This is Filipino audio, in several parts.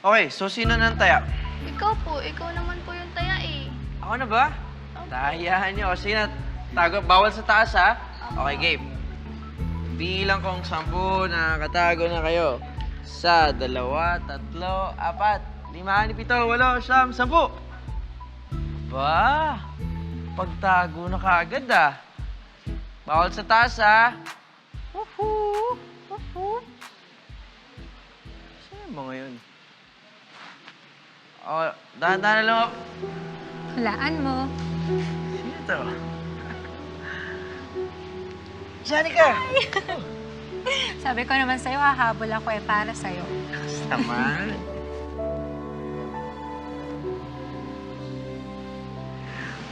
Okay, so sino nang taya? Ikaw po. Ikaw naman po yung taya eh. Ako na ba? Tayahan niyo. O, sige na. Tago. Bawal sa taas, ha? Okay, game. Bilang kong 10 na katago na kayo. 1, 2, 3, 4, 5, 7, 8, 9, 10. Ba? Pagtago na kaagad, ah. Bawal sa taas, ha? Woohoo! Woohoo! Saan mo ngayon? Oh, dahan-dahan na lang ako. Hulaan mo. Sino to? Janica! Sabi ko naman sa'yo, hahabol ako para sa'yo. Naman.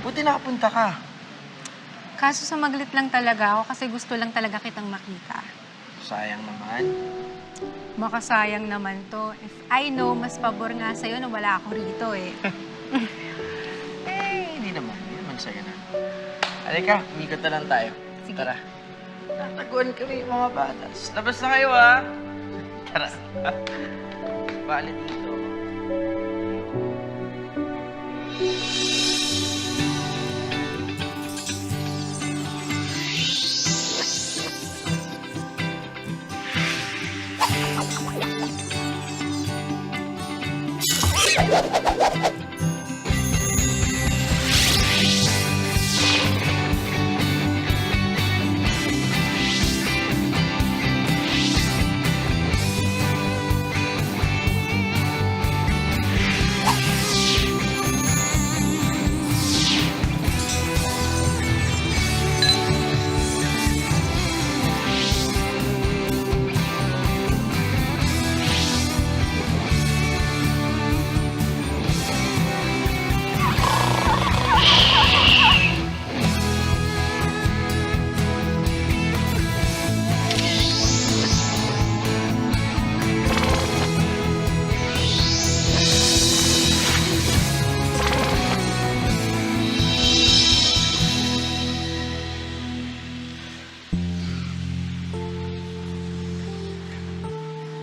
Buti nakapunta ka. Kaso sumaglit lang talaga ako kasi gusto lang talaga kitang makita. Sayang naman. Makasayang naman to. If I know, mas pabor nga sa'yo na wala ako rito eh. Hindi naman. Hindi naman sa'yo na. Halika, umikot na lang tayo. Sige. Tara. Tataguan kami mga bata. Labas na kayo, ha? Tara. Bali dito.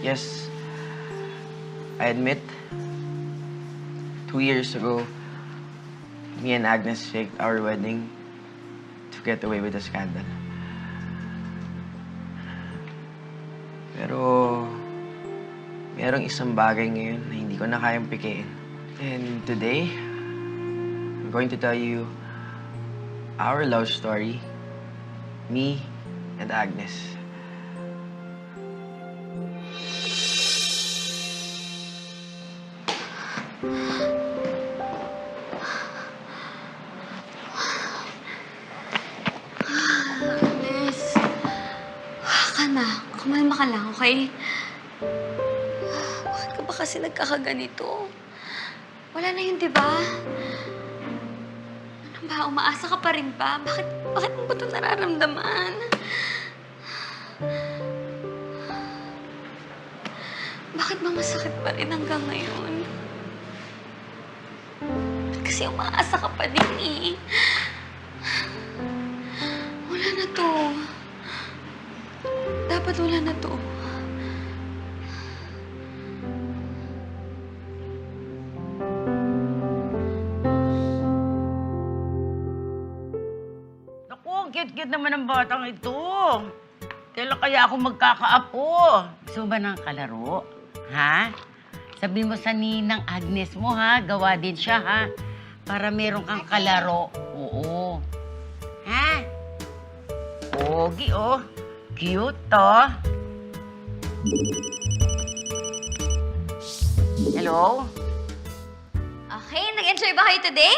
Yes, I admit, 2 years ago, me and Agnes faked our wedding to get away with the scandal. Pero, merong isang bagay ngayon na hindi ko na kayang pikiin. And today, I'm going to tell you our love story, me and Agnes. Agnes. Ka na. Kumalma ka lang, okay? Bakit ka ba kasi nagkakaganito? Wala na yun, di ba? Ano ba? Umaasa ka pa rin ba? Bakit mo ba ito nararamdaman? Bakit ba masakit pa rin hanggang ngayon? Kasi umaasa ka pa din eh. Wala na to. Dapat wala na to. Naku, ang cute-cute naman ng batang ito. Kailan kaya ako magkakaapo? Gusto mo ba ng kalaro? Ha? Sabi mo sa ninang Agnes mo, ha? Gawa din siya, ha? Para meron kang kalaro. Oo. Ha? Pogi, oh. Cute, to. Hello? Okay, nag-enjoy ba kayo today?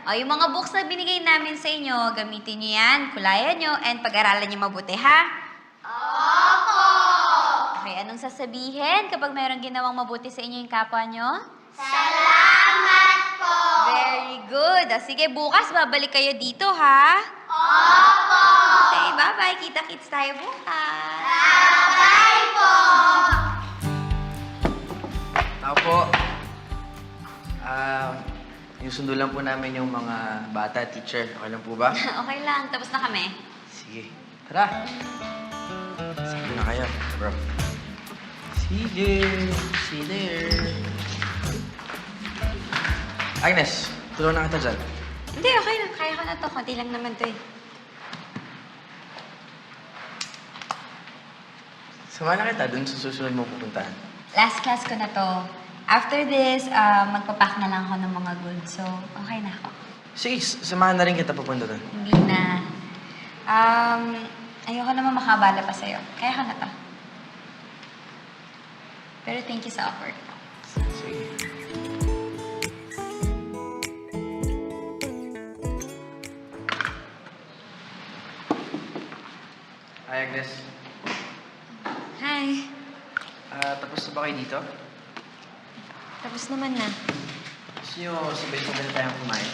O, yung mga books na binigay namin sa inyo, gamitin nyo yan, kulayan nyo, and pag-aralan nyo mabuti, ha? Opo! Okay, anong sasabihin kapag mayroong ginawang mabuti sa inyo yung kapwa nyo? Salamat po! Very good. O, sige, bukas babalik kayo dito, ha? Opo! Okay, bye-bye. Kita-kits tayo bukas. Bye-bye po! Ako po. Yung sundo lang po namin yung mga bata, teacher. Okay lang po ba? Okay lang, tapos na kami. Sige. Tara. Sige na kayo, bro. See there. See there. Agnes, tulungan na kita dyan. Hindi, okay lang. Kaya ko na to. Konti lang naman to eh. Samahan na kita dun sa susunod mo pupuntahan. Last class ko na to. After this, magpapack na lang ako ng mga goods. So, okay na ako. Sige, samahan na rin kita papunta dun. Hindi na. Ayoko naman makabala pa sa'yo. Kaya ko na to. Pero thank you sa offer. Sige. Hi, Agnes. Hi. Tapos na ba kayo dito? Tapos naman na. Gusto nyo sabay-sabay na tayong kumain?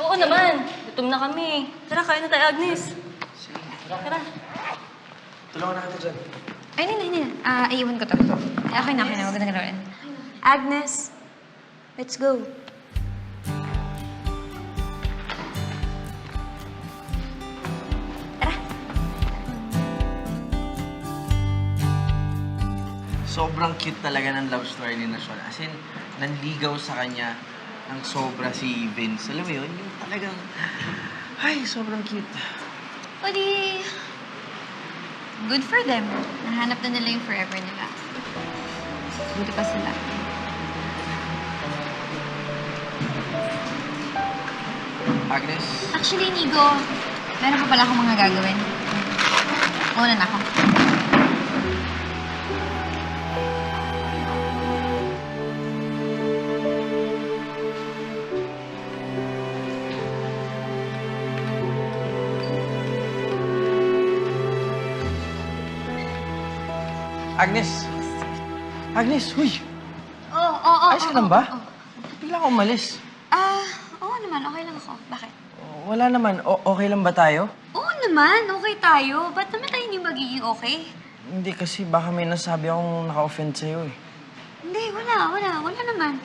Oo naman. Gutom na kami. Tara, kain na tayo, Agnes. Sige. Tara. Tulungan na kita dyan. Ay, hindi na. Iiwan ko to. Okay na. Huwag na gano'n. Agnes, let's go. Tara. Sobrang cute talaga ng love story ni Nashon. As in, nanligaw sa kanya ng sobra si Vince. Alam mo yun? Yung talagang... Ay, sobrang cute. O di... Good for them. Nahanap na nila yung forever nila. Buti pa sila. Agnes, Actually, Nigo, meron pa pala akong mga gagawin. Una na ako. Agnes! Agnes, huy! Oo. Ayos ka lang ba? Bigla ka umalis. Oo naman. Okay lang ako. Bakit? Wala naman. Okay lang ba tayo? Oo naman. Okay tayo. Ba't naman tayo hindi magiging okay? Hindi kasi baka may nasabi akong naka-offend sa'yo eh. Hindi, wala. Wala naman.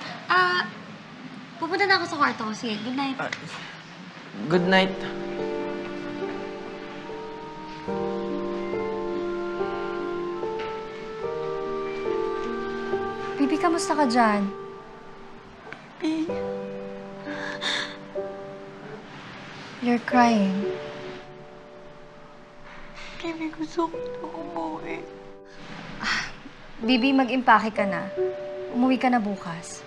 Pupunta na ako sa kwarto ko. Sige, good night. Good night. Bibi, kamusta ka dyan? You're crying. Bibi, gusto ko na umuwi. Bibi, mag-impake ka na. Umuwi ka na bukas.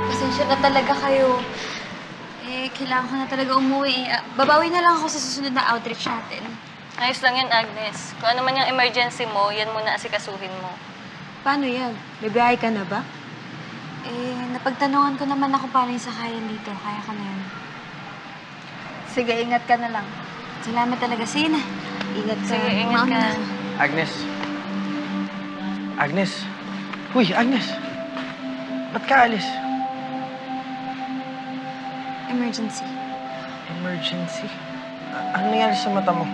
Pasensya na talaga kayo. Kailangan ko na talaga umuwi. Babawi na lang ako sa susunod na outreach natin. Ayos lang yan, Agnes. Kung ano man yung emergency mo, yan muna asikasuhin mo. Paano yan? Bibiyahe ka na ba? Napagtanungan ko naman ako paano yung sakayan dito. Kaya ko na yan. Sige, ingat ka na lang. Salamat talaga. Sige na. Ingat ka. Sige, ingat Mauna ka. na ako. Agnes. Agnes. Huy, Agnes. Ba't ka alis? Emergency. Emergency? Ano nangyari sa mata mo?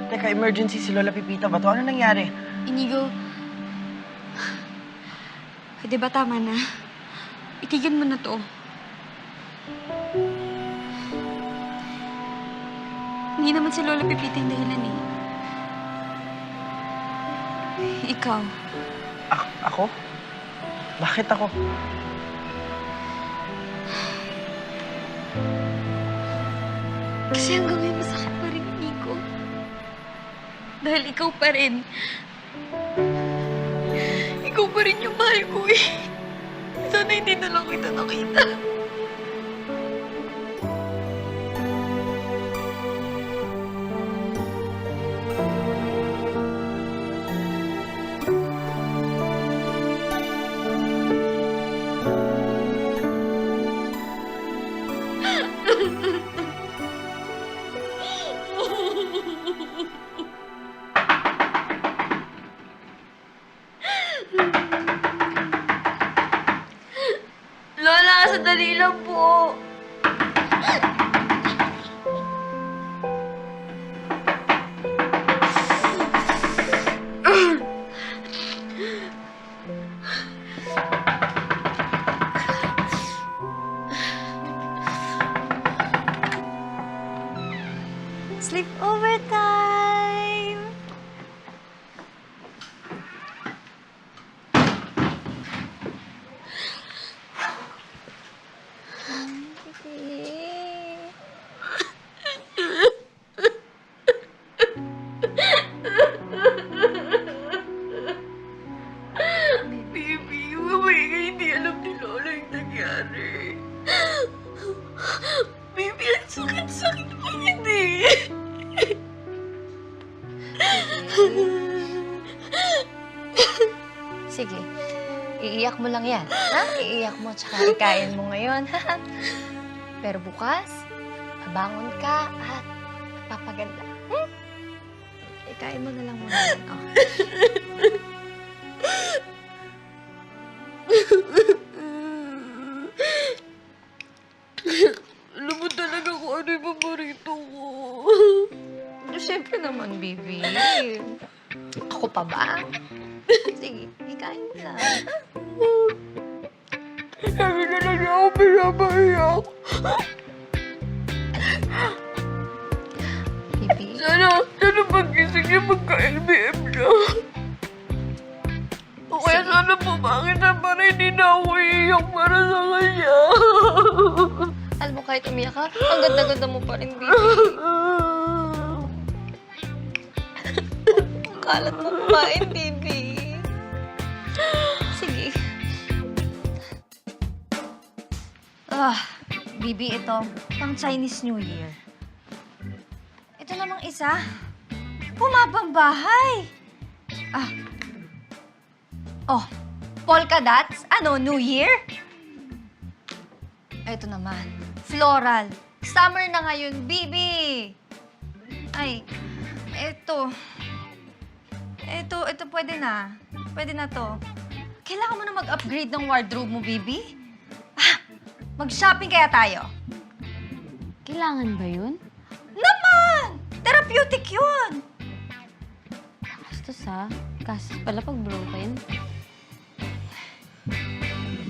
Teka, emergency si Lola Pipita ba to? Ano nangyari? Inigo, pwede ba tama na? Itigil mo na to. Hindi naman si Lola Pipita yung dahilan eh. Ikaw. Ako? Bakit ako? Kasi hanggang ngayon masakit pa rin, Nico. Dahil ikaw pa rin. Ikaw pa rin yung mahal ko eh. Sana hindi na lang kita nakita. Sleepover time! Baby, mamayagay hindi alam ni Lola yung nangyari. Baby, ang sakit-sakit pa hindi. Sige, iiyak mo lang yan. Ha? Iiyak mo, tsaka ikain mo ngayon. Pero bukas, abangon ka at papaganda. Hmm? Ikain mo na lang muna yan. Oh. Alam mo talaga kung ano yung paborito ko. Siyempre naman, baby. Ako pa ba? Sige, ikain mo lang. Sabi na lang niya ako pinapaiyak. Baby, Sana pag-gising niya magka-LBM na. O kaya sana pumangit na para hindi na ako iiyak para sa kanya. alam mo kahit umiyak ka, ang ganda-ganda mo pa rin, baby. Ang kalat mo kumain, baby. Sige. Bibi, ito, pang Chinese New Year. Ito namang isa, bumabang bahay. Polka dots? Ano, New Year? Ito naman, floral. Summer na ngayon, Bibi. Ay, ito pwede na. Pwede na to. Kailangan mo na mag-upgrade ng wardrobe mo, Bibi. Mag-shopping kaya tayo. Kailangan ba yun? Naman! Therapeutic yun! Bastos ha. Kasi pala pag broken.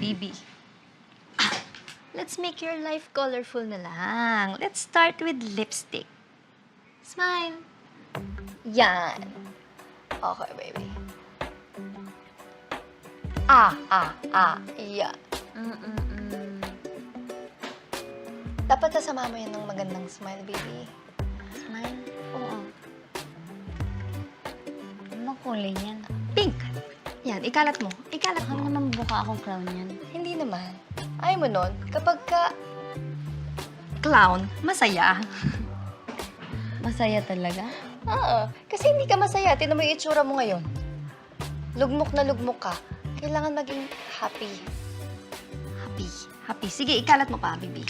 Bibi, let's make your life colorful na lang. Let's start with lipstick. Smile. Yan. Okay, baby. Yan. Dapat sasama mo yan ng magandang smile, baby. Smile? Oo. Anong kulay niyan? Pink. Yan, ikalat mo. Ikalat Baka mo. naman buka akong clown yan. Hindi naman. Ayaw mo nun, kapag ka Clown, masaya. masaya talaga? Oo. Kasi hindi ka masaya. Tignan mo yung itsura mo ngayon. Lugmok na lugmok ka. Kailangan maging happy. Happy. Happy. Sige, ikalat mo pa, Bibi.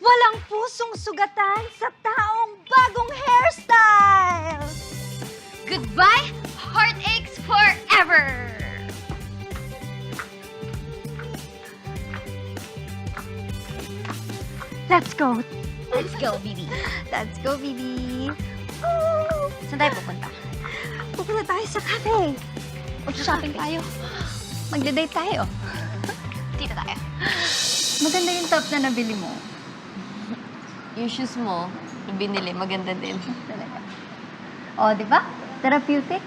Walang pusong sugatan sa taong bagong hairstyle! Goodbye, heartaches forever! Let's go. Let's go, Bibi. Let's go, Bibi. Oh. Saan tayo pupunta? Pupunta tayo sa cafe. Mag-shopping tayo. Magde-date tayo. Dito tayo. Maganda yung top na nabili mo. Yung shoes mo, yung binili, maganda din. Talaga. O, di ba? Therapeutic.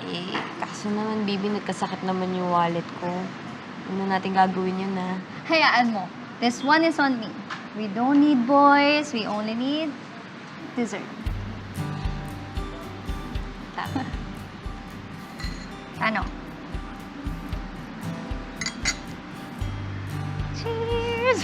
Eh, kaso naman, baby, nagkasakit naman yung wallet ko. Ano natin gagawin yun, ha? Hayaan mo. This one is on me. We don't need boys. We only need dessert. Tama. Ano? Cheers!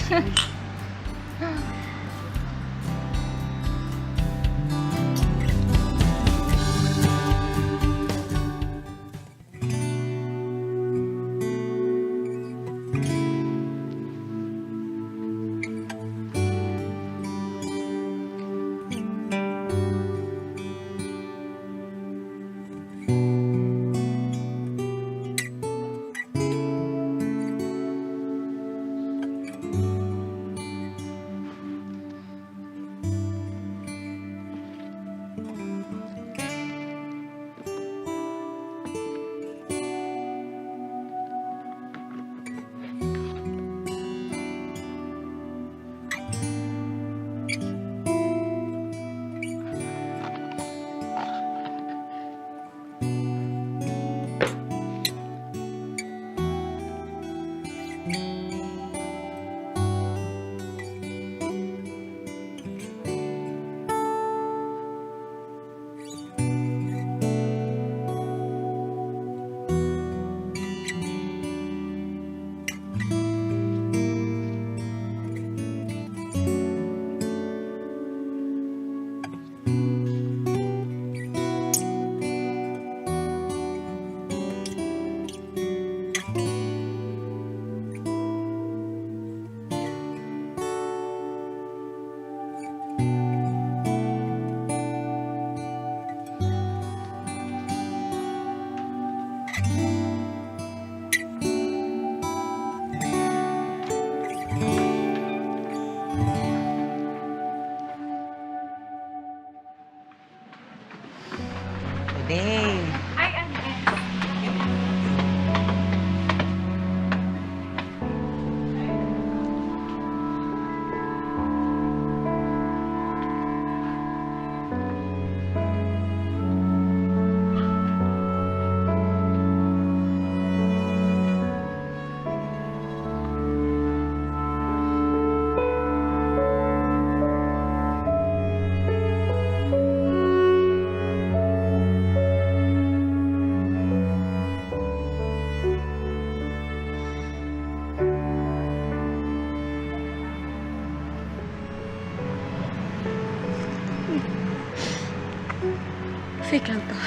Fake lang to.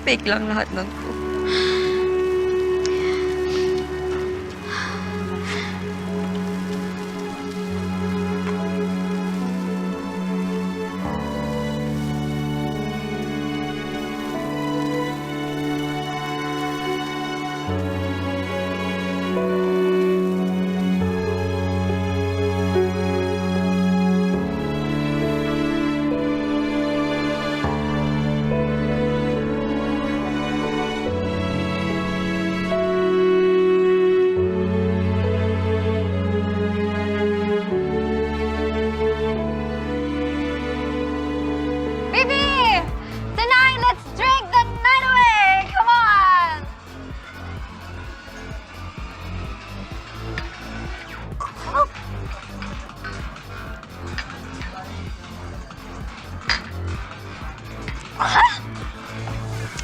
Fake lang lahat ng to. Baby! Tonight, let's drink the night away! Come on!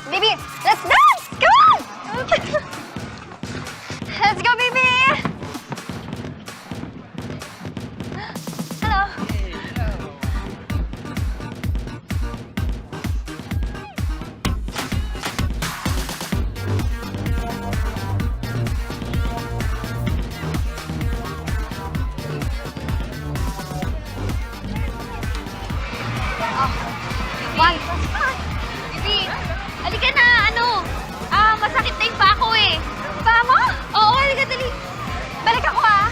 Baby, let's dance! Come on! Let's go, baby! Hello. Why? Baby, halika na, masakit na yung paa ko eh. Pa mo? Oo, halika dali. Balik ako ah!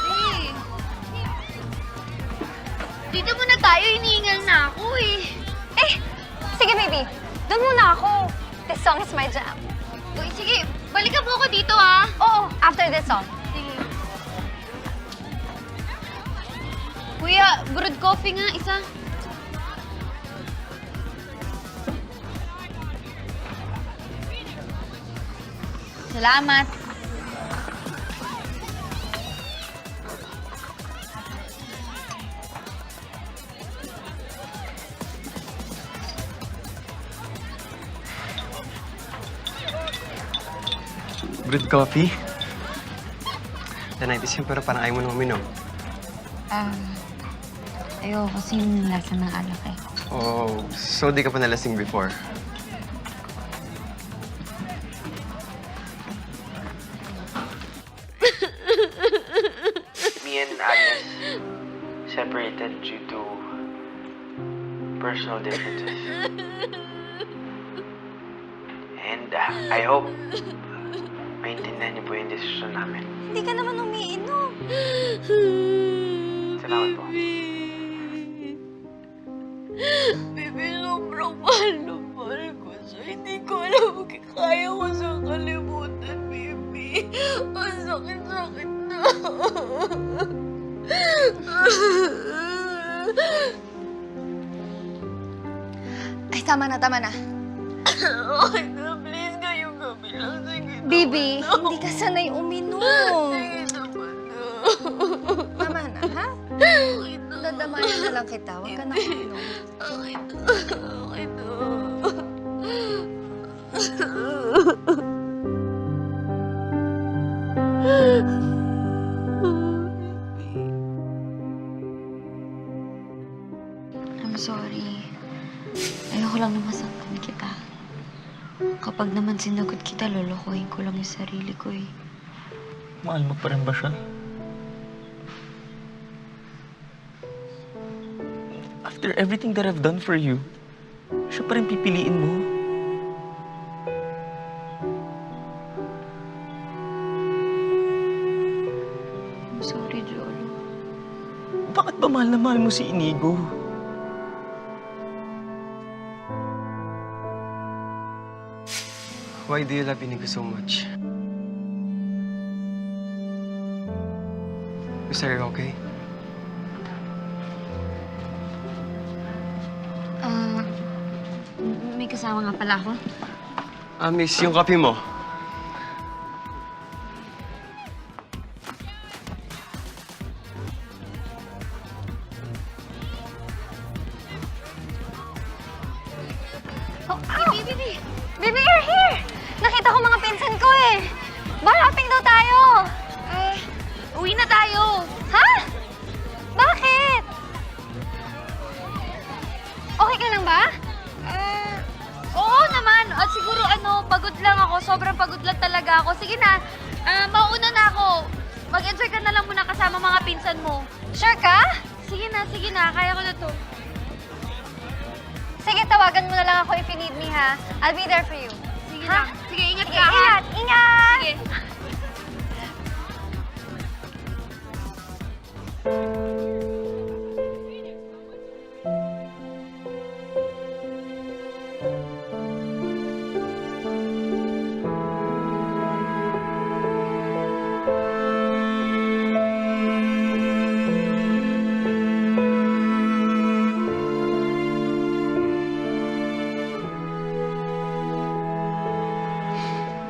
Eh. Dito muna tayo, hinihingal na ako eh. Eh, sige baby. Doon muna ako. This song is my jam. Uy, sige, balikan mo ako dito ah. Oo, after this song. Sige. Kuya, brewed coffee nga, isa. Salamat. Brewed coffee? Danitis yun, pero parang ayaw mo nang uminom. Ayoko kasi yung lasa ng alak eh. Oh, so di ka pa nalasing before? Me and Agnes separated due to personal differences. And I hope maintindihan niyo po yung desisyon namin. Hindi ka naman umiinom. Salamat po. Baby, sobrang mahal na mahal ko siya. Hindi ko alam kung kaya ko siyang kalimutan, baby. Ang sakit-sakit na. Ay, tama na, tama na. Okay na, please, ngayong gabi lang. Sige Baby, hindi ka sanay uminom. Sige naman na. Tama na, ha? Okay na. Dadamayan na lang kita. Huwag ka na uminom. Okay na. Okay na. I'm sorry. Ayoko lang na masaktan kita. Kapag naman sinagot kita, lolokohin ko lang yung sarili ko eh. Mahal mo pa rin ba siya? After everything that I've done for you, siya pa rin pipiliin mo. I'm sorry, Jolo. Bakit ba mahal na mahal mo si Inigo? Why do you love Inigo so much? Is that okay? May kasama nga pala ako. Miss, yung copy mo. Baby! Baby, you're here! Nakita ko mga pinsan ko eh. Bar hopping daw tayo. Uwi na tayo. Ha? Bakit? ba? Oo naman. At siguro pagod lang ako. Sobrang pagod lang talaga ako. Sige na, mauna na ako. Mag-enjoy ka na lang muna kasama mga pinsan mo. Sure ka? Sige na. Kaya ko na to. Sige, tawagan mo na lang ako if you need me, ha? I'll be there for you. Sige Ha? lang. Sige, ingat Sige, ka, ha? ingat! Ingat! Sige.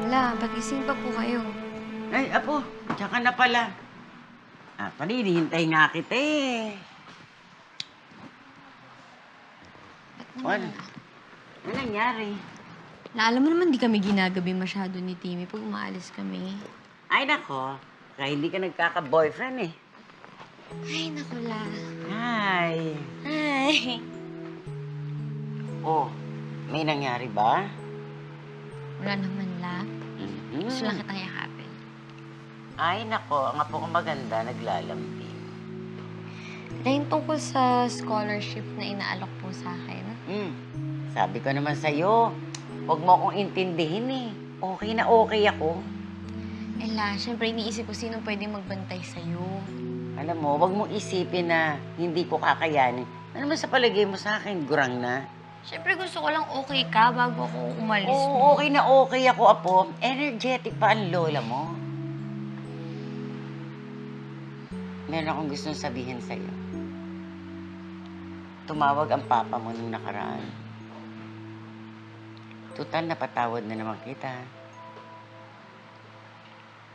Wala, pagising pa po kayo. Ay, apo, tsaka na pala. Hinihintay nga kita eh. Ano? Ano nangyari? Alam mo naman, di kami ginagabi masyado ni Timmy pag umaalis kami. Ay, nako. Kaya hindi ka nagkaka-boyfriend eh. Ay, naku, La. Ay. Ay. Oh, may nangyari ba? Wala naman, La. Mhm. Gusto lang kitang yakapin. Ay, nako. Ang apo ko maganda, naglalambing. Dahil tungkol sa scholarship na inaalok po sa akin. Sabi ko naman sa'yo, huwag mo akong intindihin eh. Okay na okay ako. Eh, La, syempre iniisip ko sino pwedeng magbantay sa'yo. Alam mo, huwag mong isipin na hindi ko kakayanin. Ano naman sa palagay mo sa akin, gurang na? Syempre gusto ko lang okay ka bago ako umalis. Oo, okay na okay ako, apo. Energetic pa ang lola mo. Meron akong gustong sabihin sa'yo. Tumawag ang papa mo nung nakaraan. Tutal, napatawad na naman kita.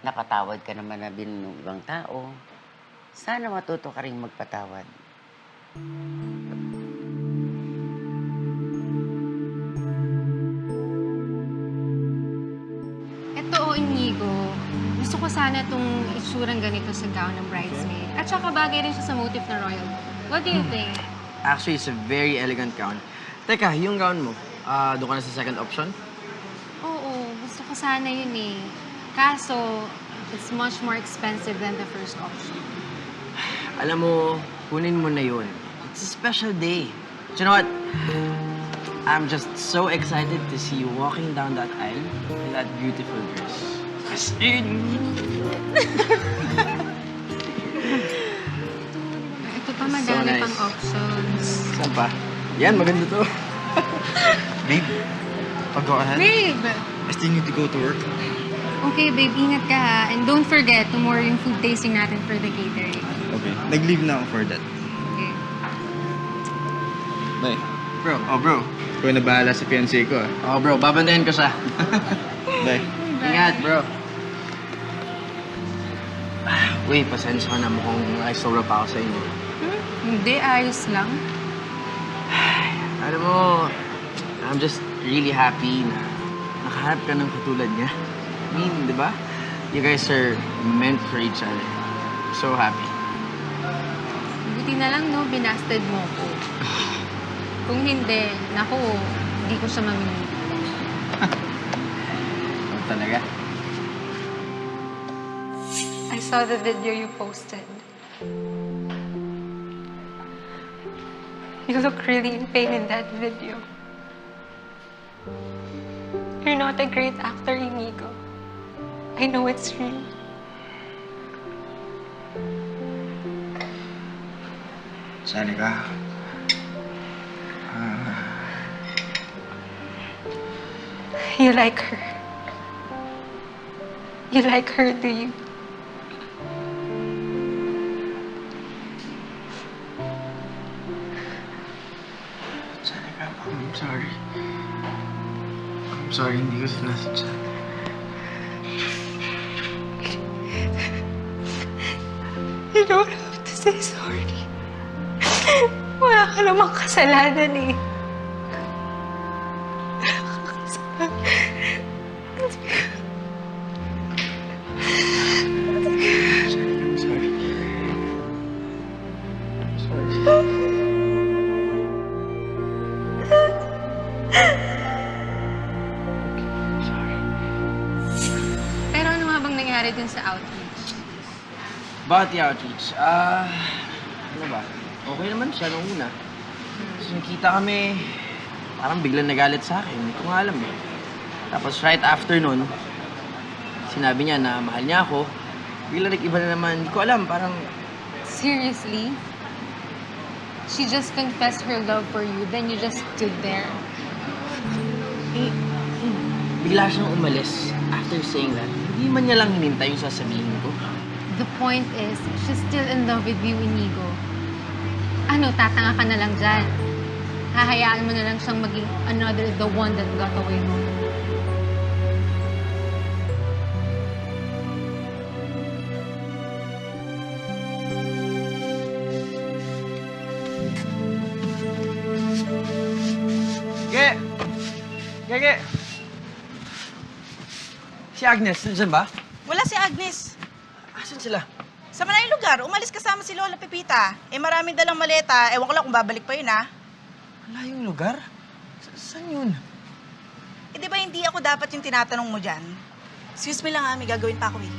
Napatawad ka naman na din ng ibang tao. Sana matuto ka rin magpatawad. Eto, Inigo. Gusto ko sana itong itsurang ganito sa gown ng bridesmaid. At saka bagay rin siya sa motif na royal. What do you think? Actually, it's a very elegant gown. Teka, yung gown mo, doon ka na sa second option? Oo, gusto ko sana yun eh. Kaso, it's much more expensive than the first option. Alam mo, kunin mo na yun. It's a special day. Do you know what? I'm just so excited to see you walking down that aisle in that beautiful dress. As in... Ito pa, madami nice. pang options. Saan pa? Yan, maganda to. Babe, go ahead. Babe! I still need to go to work. Okay, babe, ingat ka ha. And don't forget, tomorrow yung food tasting natin for the catering. Okay, nag-leave na ako for that. Okay. Bye. Bro. Oh, bro. Ikaw na bahala sa fiancé ko, ah. Oh, bro, babantayan ko siya. Bye. Ingat, bro. Uy, pasensya ka na. Mukhang ay sobra pa ako sa inyo. Hindi, ayos lang. Alam mo, I'm just really happy na nakahanap ka ng katulad niya. I mean, di ba? You guys are meant for each other. I'm so happy. Buti na lang, no, binasted mo ko. Kung hindi, naku, hindi ko siya mamimili. Talaga? I saw the video you posted. You look really in pain in that video. You're not a great actor, Inigo. I know it's real. Sanika. You like her. You like her, do you? Sanika, I'm sorry. I'm sorry, hindi ko sinasadya. You don't have to say sorry. Wala ka namang kasalanan eh. I'm sorry. I'm sorry. nangyari dun sa outreach? Bakit the outreach? Ano ba? Okay naman siya nung una. Tapos nakita kami, parang biglang nagalit sa akin. Hindi ko nga alam eh. Tapos right after nun, sinabi niya na mahal niya ako. Biglang nag-iba na naman. Hindi ko alam, parang Seriously? She just confessed her love for you, then you just stood there. bigla siyang umalis after saying that. Hindi man niya lang hinintay yung sasabihin ko. The point is, she's still in love with you, Inigo. Ano, tatanga ka na lang dyan. Hahayaan mo na lang siyang maging another the one that got away mo. Ge! Ge! Si Agnes, nandyan ba? Wala si Agnes. Asan sila? Sa malayong lugar, umalis kasama si Lola Pepita. Eh maraming dalang maleta, ewan ko lang kung babalik pa yun ha. Wala yung lugar? Saan yun? Eh di ba hindi ako dapat yung tinatanong mo dyan? Excuse me lang ha, may gagawin pa ako eh.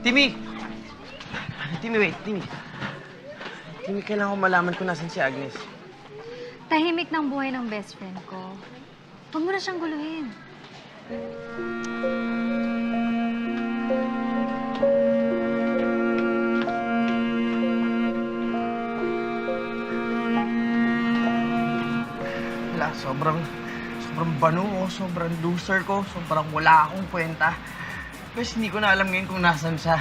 Timmy! Timmy, wait. Timmy, kailangan ko malaman kung nasan si Agnes. Tahimik ng buhay ng best friend ko. Huwag mo na siyang guluhin. Wala, sobrang banu ko, sobrang loser ko, sobrang wala akong kwenta. Kasi hindi ko na alam ngayon kung nasan siya.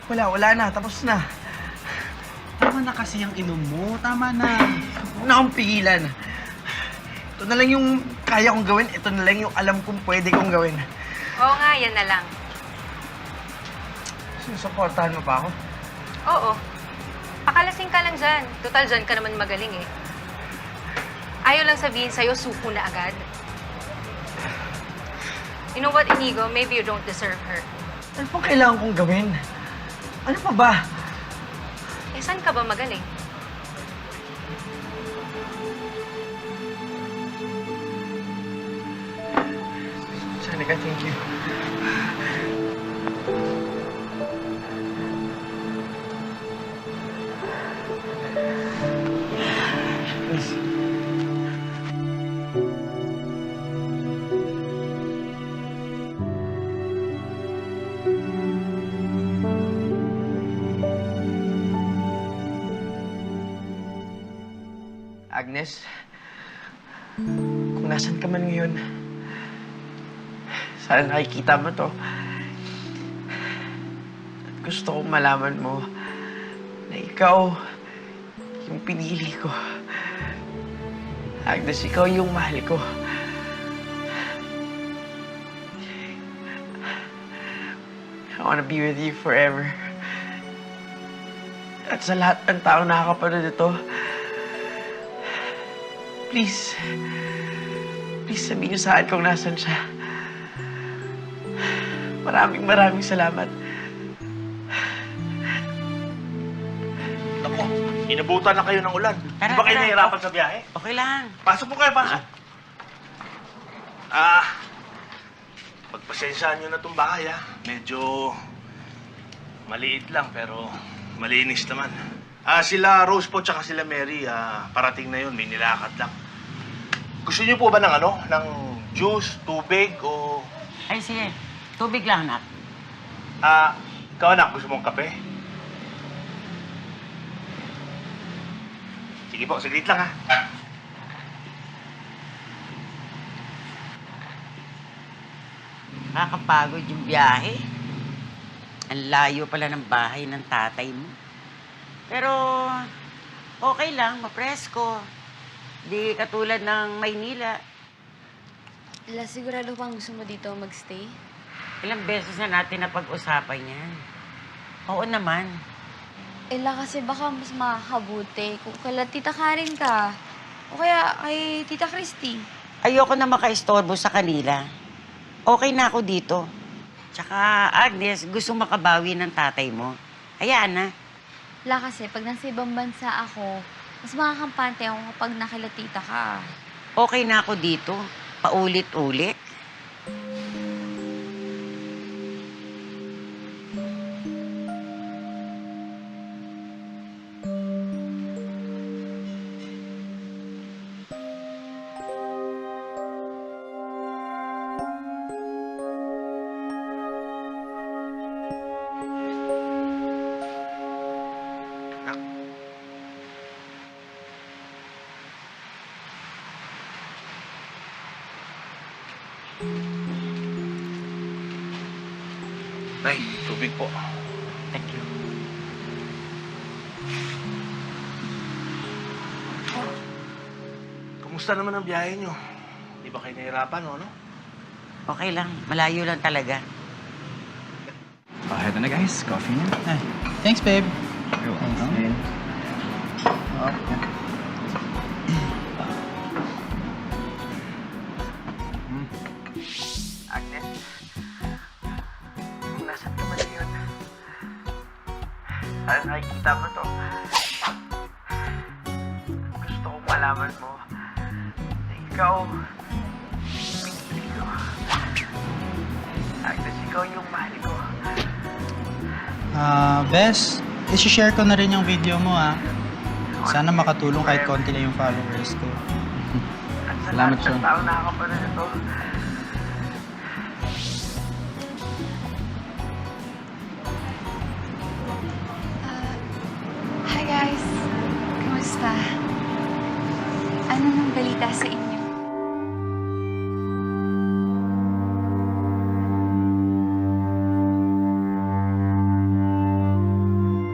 Wala na, tapos na. Tama na kasi yung inom mo. Tama na. Huwag na akong pigilan. Ito na lang yung kaya kong gawin, ito na lang yung alam kong pwede kong gawin. Oo nga, yan na lang. Sinusuportahan mo pa ako? Oo. Pakalasing ka lang dyan. Total, dyan ka naman magaling eh. Ayaw lang sabihin sa'yo, suko na agad. You know what, Inigo? Maybe you don't deserve her. Ano pang kailangan kong gawin? Ano pa ba? Eh, saan ka ba magaling? Shanika, thank you. Please. Agnes, kung nasan ka man ngayon, sana nakikita mo to. At gusto kong malaman mo na ikaw yung pinili ko. Agnes, ikaw yung mahal ko. I wanna be with you forever. At sa lahat ng taong nakakapanood ito, please sabihin niyo sa akin kung nasan siya. Maraming salamat. Naku, inabutan na kayo ng ulan. Tara, Di ba kayo tara. nahihirapan sa biyahe? Okay lang. Pasok po kayo, pasok. Pagpasensyaan nyo na itong bahay, ha? Medyo maliit lang, pero malinis naman. Sila Rose po, tsaka sila Mary, parating na yun, may nilakad lang. Gusto niyo po ba ng ng juice, tubig, o... Ay, sige. Tubig lang, anak. Ikaw anak, gusto mong kape? Sige po, saglit lang, ha? Nakakapagod yung biyahe. Ang layo pala ng bahay ng tatay mo. Pero, okay lang, mapresko. Di katulad ng Maynila. Sigurado bang gusto mo dito magstay? Ilang beses na natin napag-usapan yan. Oo naman. Kasi baka mas makakabuti kung kala Tita Karen ka. O kaya kay Tita Christy. ayoko na makaistorbo sa kanila. Okay na ako dito. Tsaka, Agnes, gusto makabawi ng tatay mo. Hayaan na. Wala kasi, pag nasa ibang bansa ako, mas makakampante ako kapag nakilatita ka. Okay na ako dito. Paulit-ulit. Nay, tubig po. Thank you. Kumusta naman ang biyahe nyo? Di ba kayo nahirapan, o ano? Okay lang. Malayo lang talaga. Heto na guys, coffee na. Ay, thanks, babe. You're welcome. Agnes, kung nasan ka man yun, sana nakikita mo to. Gusto kong malaman mo na ikaw, pinili ko. Agnes, ikaw yung mahal ko. Bes, isi-share ko na rin yung video mo, ha. Sana makatulong kahit konti lang yung followers ko. At sa Salamat, lahat Sean. ng tao nakakapanood ito, Hi guys! Kumusta? Ano nang balita sa inyo?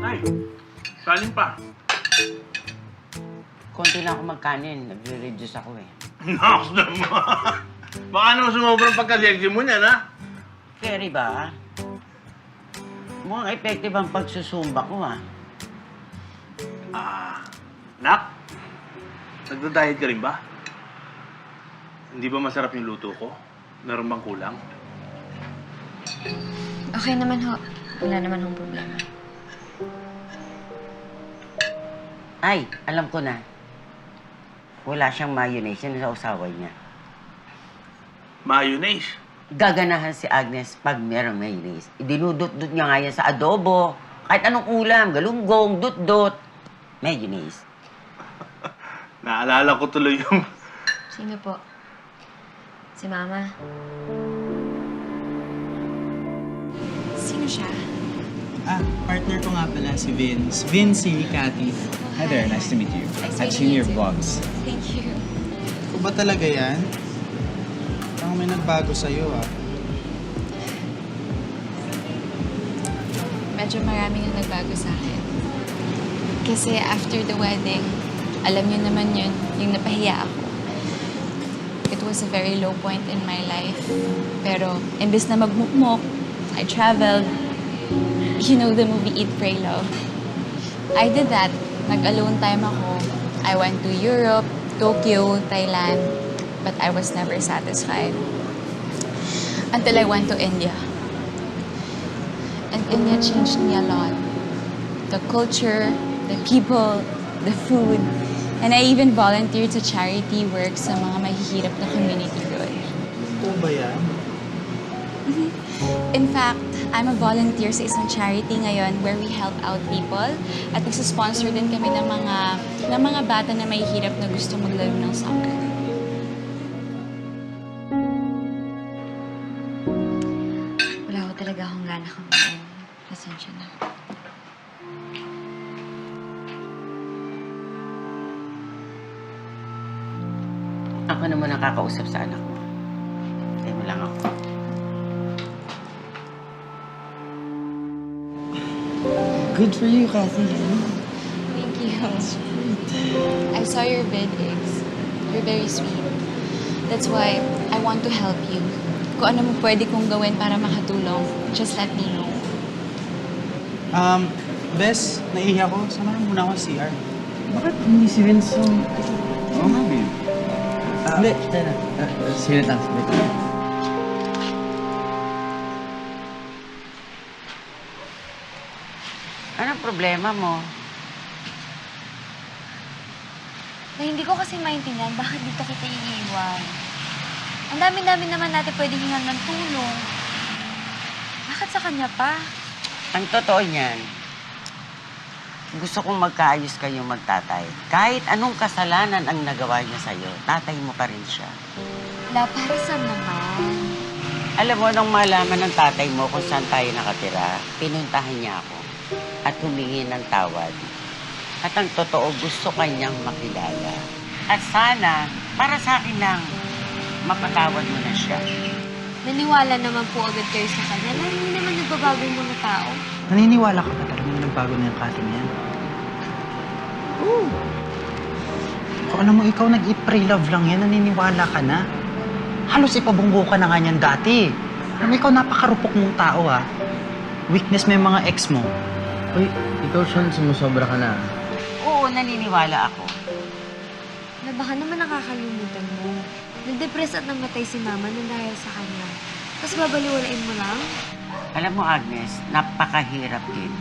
Nay, salin pa. Konti lang ako magkanin. Nagre-reduce ako eh. Naks naman. Baka naman sumobrang pagka-sexy mo niyan, ha? Kerry ba? Mukhang effective ang pagsusumba ko, ha? Nak, nagda-diet ka rin ba? Hindi ba masarap yung luto ko? Meron bang kulang? Okay naman ho. Wala naman hong problema. Ay, alam ko na. Wala siyang mayonnaise. Yan sa usaway niya. Mayonnaise. Gaganahan si Agnes pag merong mayonnaise. Idinudot-dot niya nga yan sa adobo. Kahit anong ulam. Galunggong, dut-dot. Mayonnaise. Naalala ko tuloy yung... Sino po? Si Mama. Sino siya? Partner ko nga pala si Vince. Vince, si Cathy. Hi there, nice to meet you. Nice I've meeting seen you your too. vlogs. Thank you. Ikaw ba talaga yan? Parang may nagbago sa'yo, ah. Medyo maraming ang nagbago sa akin. Kasi after the wedding, alam niyo naman yun, yung napahiya ako. It was a very low point in my life. Pero, imbes na magmukmok, I traveled. You know the movie Eat, Pray, Love? I did that. Nag-alone time ako. I went to Europe, Tokyo, Thailand, but I was never satisfied. Until I went to India. And India changed me a lot. The culture, the people, the food, and I even volunteered to charity work sa mga mahihirap na community doon. Ito ba yan? In fact, I'm a volunteer sa isang charity ngayon where we help out people at nagsusponsor din kami ng mga bata na mahihirap na gusto maglaro ng soccer. Wala ko talaga akong gana kumain. Pasensya na. Ako naman nakakausap sa anak mo. Tayo mo lang ako. Good for you, Cathy. Thank you. I saw your videos. You're very sweet. That's why I want to help you. Kung ano mo pwede kong gawin para makatulong, just let me know. Bes, naiiyak ko. Samahan muna ako sa CR. Bakit hindi si Vince? Oo nga, babe. Hindi. Sige lang. Anong problema mo? Na hindi ko kasi maintindihan bakit dito kita iiwan. Ang dami-dami naman natin pwedeng hingan ng tulong. Bakit sa kanya pa? Ang totoo niyan, gusto kong magkaayos kayo magtatay. Kahit anong kasalanan ang nagawa niya sa'yo, tatay mo pa rin siya. La, para saan naman? Alam mo, nung malaman ng tatay mo kung saan tayo nakatira, pinuntahan niya ako at humingi ng tawad. At ang totoo, gusto kanyang makilala. At sana, para sa akin lang, mapatawad mo na siya. Naniwala naman po agad kayo sa kanya na hindi naman nagbabago yung mga tao. Naniniwala ka ba talaga na nagbago na yung kating yan? Oo. Kung alam mo, ikaw nag-i-pre-love lang yan, naniniwala ka na. Halos ipabunggo ka na nga niyan dati. Alam mo, ikaw napakarupok mong tao, ha? Weakness mo yung mga ex mo. Uy, ikaw, Sean, sumusobra ka na. Oo, naniniwala ako. Na baka naman nakakalimutan mo. Nag-depress at namatay si mama nang dahil sa kanya. Tapos babaliwalain mo lang? Alam mo, Agnes, napakahirap din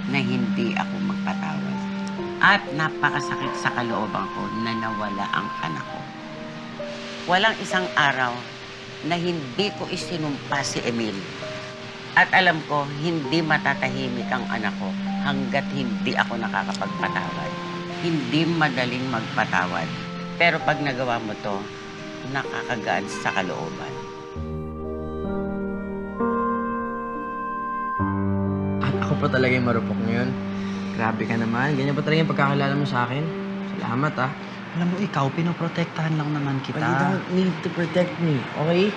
na hindi ako magpatawad. At napakasakit sa kalooban ko na nawala ang anak ko. Walang isang araw na hindi ko isinumpa si Emil. At alam ko, hindi matatahimik ang anak ko hanggat hindi ako nakakapagpatawad. Hindi madaling magpatawad. Pero pag nagawa mo to, nakakagaan sa kalooban. At ako pa talaga yung marupok ngayon. Grabe ka naman. Ganyan pa talaga yung pagkakilala mo sa akin. Salamat, ah. Alam mo, ikaw, pinoprotektahan lang naman kita. But you don't need to protect me, okay?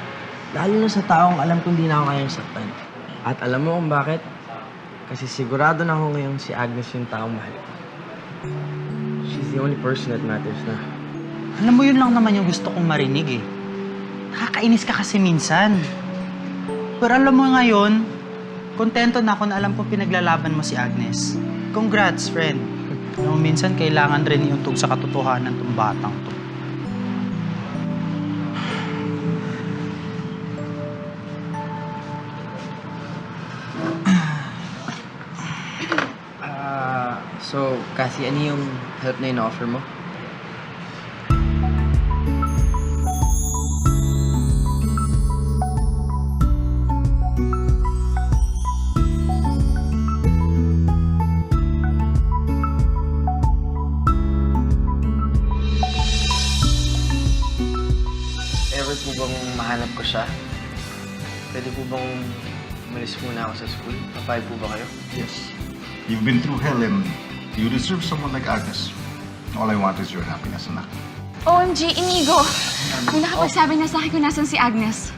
Lalo na sa taong alam kong di na ako kayang saktan. At alam mo kung bakit? Kasi sigurado na ako ngayong si Agnes yung taong mahal ko. She's the only person that matters na. Alam mo, yun lang naman yung gusto kong marinig, eh. Nakakainis ka kasi minsan. Pero alam mo ngayon, kontento na ako na alam kong pinaglalaban mo si Agnes. Congrats, friend. Alam mo, minsan kailangan rin iuntog sa katotohanan tong batang to. So, Cassie, ano yung help na ino-offer mo? Ever po bang mahanap ko siya? Pwede po bang umalis muna ako sa school? Papayag po ba kayo? Yes. You've been through hell and you deserve someone like Agnes. All I want is your happiness, anak. OMG, Inigo! May nakapagsabi na sa akin kung nasan si Agnes.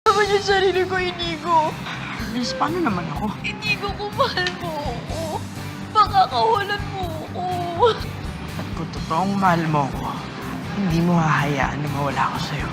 Naman yung sarili ko, Inigo. Liz, paano naman ako? Inigo, kung mahal mo ako, pakakawalan mo ako. At kung totoong mahal mo ako, hindi mo hahayaan na mawala ako sa'yo.